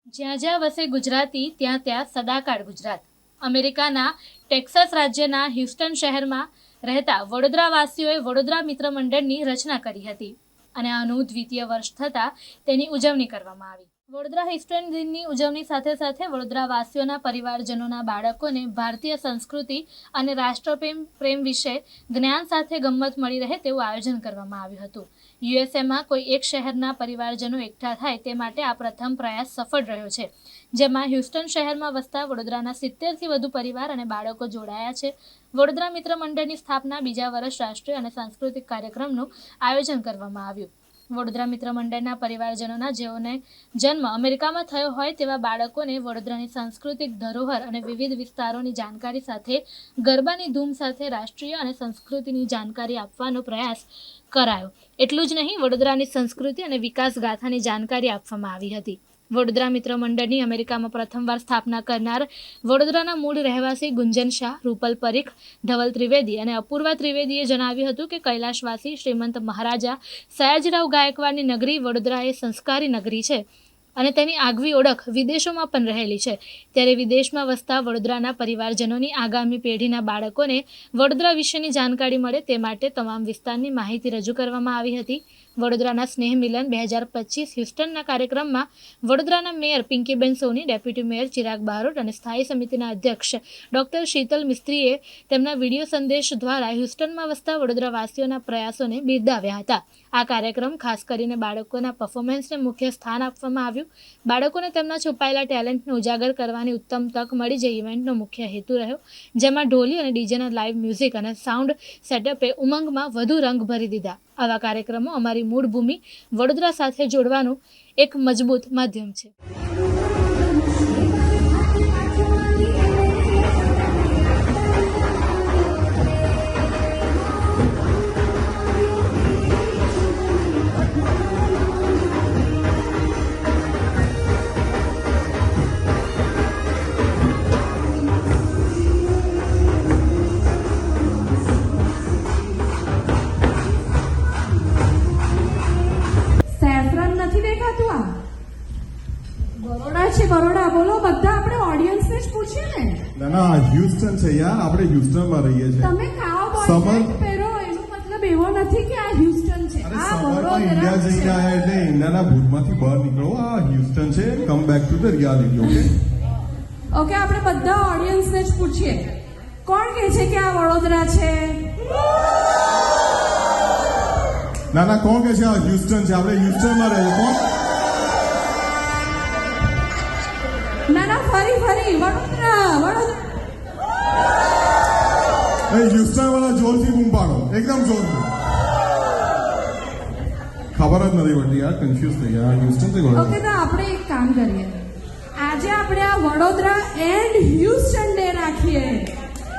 જ્યાં જ્યાં વસે ગુજરાતી ત્યાં ત્યાં સદાકાળ ગુજરાત. અમેરિકાના ટેક્સાસ રાજ્યના હ્યુસ્ટન શહેરમાં રહેતા વડોદરાવાસીઓએ વડોદરા મિત્ર મંડળની રચના કરી હતી અને આનું દ્વિતીય વર્ષ થતાં તેની ઉજવણી કરવામાં આવી. વડોદરા હ્યુસ્ટન દિનની ઉજવણી સાથે સાથે વડોદરાવાસીઓના પરિવારજનોના બાળકોને ભારતીય સંસ્કૃતિ અને રાષ્ટ્રપ્રેમ વિશે જ્ઞાન સાથે ગમ્મત મળી રહે તેવું આયોજન કરવામાં આવ્યું હતું. યુએસએમાં કોઈ એક શહેરના પરિવારજનો એકઠા થાય તે માટે આ પ્રથમ પ્રયાસ સફળ રહ્યો છે, જેમાં હ્યુસ્ટન શહેરમાં વસતા વડોદરાના 70થી વધુ પરિવાર અને બાળકો જોડાયા છે. વડોદરા મિત્ર મંડળની સ્થાપના બીજા વર્ષ રાષ્ટ્રીય અને સાંસ્કૃતિક કાર્યક્રમનું આયોજન કરવામાં આવ્યું. વડોદરા મિત્ર મંડળના પરિવારજનોના જેઓને જન્મ અમેરિકામાં થયો હોય તેવા બાળકોને વડોદરાની સાંસ્કૃતિક ધરોહર અને વિવિધ વિસ્તારોની જાણકારી સાથે ગરબાની ધૂમ સાથે રાષ્ટ્રીય અને સંસ્કૃતિની જાણકારી આપવાનો પ્રયાસ કરાયો. એટલું જ નહીં, વડોદરાની સંસ્કૃતિ અને વિકાસ ગાથાની જાણકારી આપવામાં આવી હતી. વડોદરા મિત્ર મંડળની અમેરિકામાં પ્રથમવાર સ્થાપના કરનાર વડોદરાના મૂળ રહેવાસી ગુંજન શાહ, રૂપલ પરીખ, ધવલ ત્રિવેદી અને અપૂર્વા ત્રિવેદીએ જણાવ્યું હતું કે કૈલાશવાસી શ્રીમંત મહારાજા સયાજીરાવ ગાયકવાડની નગરી વડોદરા એ સંસ્કારી નગરી છે અને તેની આગવી ઓળખ વિદેશોમાં પણ રહેલી છે. ત્યારે વિદેશમાં વસતા વડોદરાના પરિવારજનોની આગામી પેઢીના બાળકોને વડોદરા વિશેની જાણકારી મળે તે માટે તમામ વિસ્તારની માહિતી રજૂ કરવામાં આવી હતી. વડોદરાના સ્નેહ મિલન 2025 હ્યુસ્ટનના કાર્યક્રમમાં વડોદરાના મેયર પિંકીબેન સોની, ડેપ્યુટી મેયર ચિરાગ બારોટ અને સ્થાયી સમિતિના અધ્યક્ષ ડોક્ટર શીતલ મિસ્ત્રીએ તેમના વિડીયો સંદેશ દ્વારા હ્યુસ્ટનમાં વસતા વડોદરાવાસીઓના પ્રયાસોને બિરદાવ્યા હતા. આ કાર્યક્રમ ખાસ કરીને બાળકોના પરફોર્મન્સને મુખ્ય સ્થાન આપવામાં આવ્યું. બાળકોને તેમના છુપાયેલા ટેલેન્ટને ઉજાગર કરવાની ઉત્તમ તક મળી જે ઇવેન્ટનો મુખ્ય હેતુ રહ્યો, જેમાં ઢોલી અને ડીજેના લાઇવ મ્યુઝિક અને સાઉન્ડ સેટઅપે ઉમંગમાં વધુ રંગ ભરી દીધા. આવા કાર્યક્રમો અમારી મૂળ ભૂમિ વડોદરા સાથે જોડવાનું એક મજબૂત માધ્યમ છે. બરોડા બોલો, બધા આપણે ઓડિયન્સને જ પૂછીએ ને. ના ના, હ્યુસ્ટન છે યાર, આપણે હ્યુસ્ટનમાં રહીએ છીએ. તમે કાવ બોયફ્રેન્ડ પહેરો એનો મતલબ એવો નથી કે આ હ્યુસ્ટન છે. આ વડોદરા ઇન્ડિયા જઈને આયા એટલે ઇન્ડિયાના ભૂતમાંથી બહાર નીકળો. આ હ્યુસ્ટન છે. Come back to the reality. Okay, આપણે બધા ઓડિયન્સને જ પૂછીએ, કોણ કહે છે કે આ વડોદરા છે? ના ના, કોણ કે છે આ હ્યુસ્ટન છે? આપણે હ્યુસ્ટનમાં રહીએ. કોણ? ના ના, ફરી વડોદરા. હ્યુસ્ટન વાળા જોરથી બૂમ પાડો, એકદમ જોરથી. ખબર જ નથી પડતી યાર, કન્ફ્યુઝ થઈ ગયા. હ્યુસ્ટન થી વડોદરા. ઓકે, તો આપણે એક કામ કરીએ, આજે આપણે આ વડોદરા એન્ડ હ્યુસ્ટન ડે રાખીએ.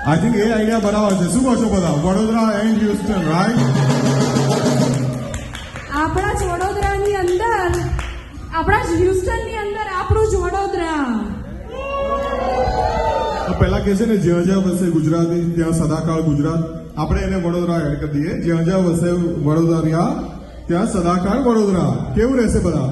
આઈ થિંક એ આઈડિયા બરાબર છે. શું કહો છો બધા? Vadodara and Houston, right? આપણા જ વડોદરાની અંદર, આપણા જ હ્યુસ્ટનની અંદર આપણું જ વડોદરા. પહેલા કે છે ને, જ્યાં જ્યાં વસે ગુજરાતી ત્યાં સદાકાળ ગુજરાત. આપણે એને વડોદરા એડ કરી દઈએ. જ્યાં જ્યાં વસે વડોદરા ત્યાં સદાકાળ વડોદરા. કેવું રહેશે બધા?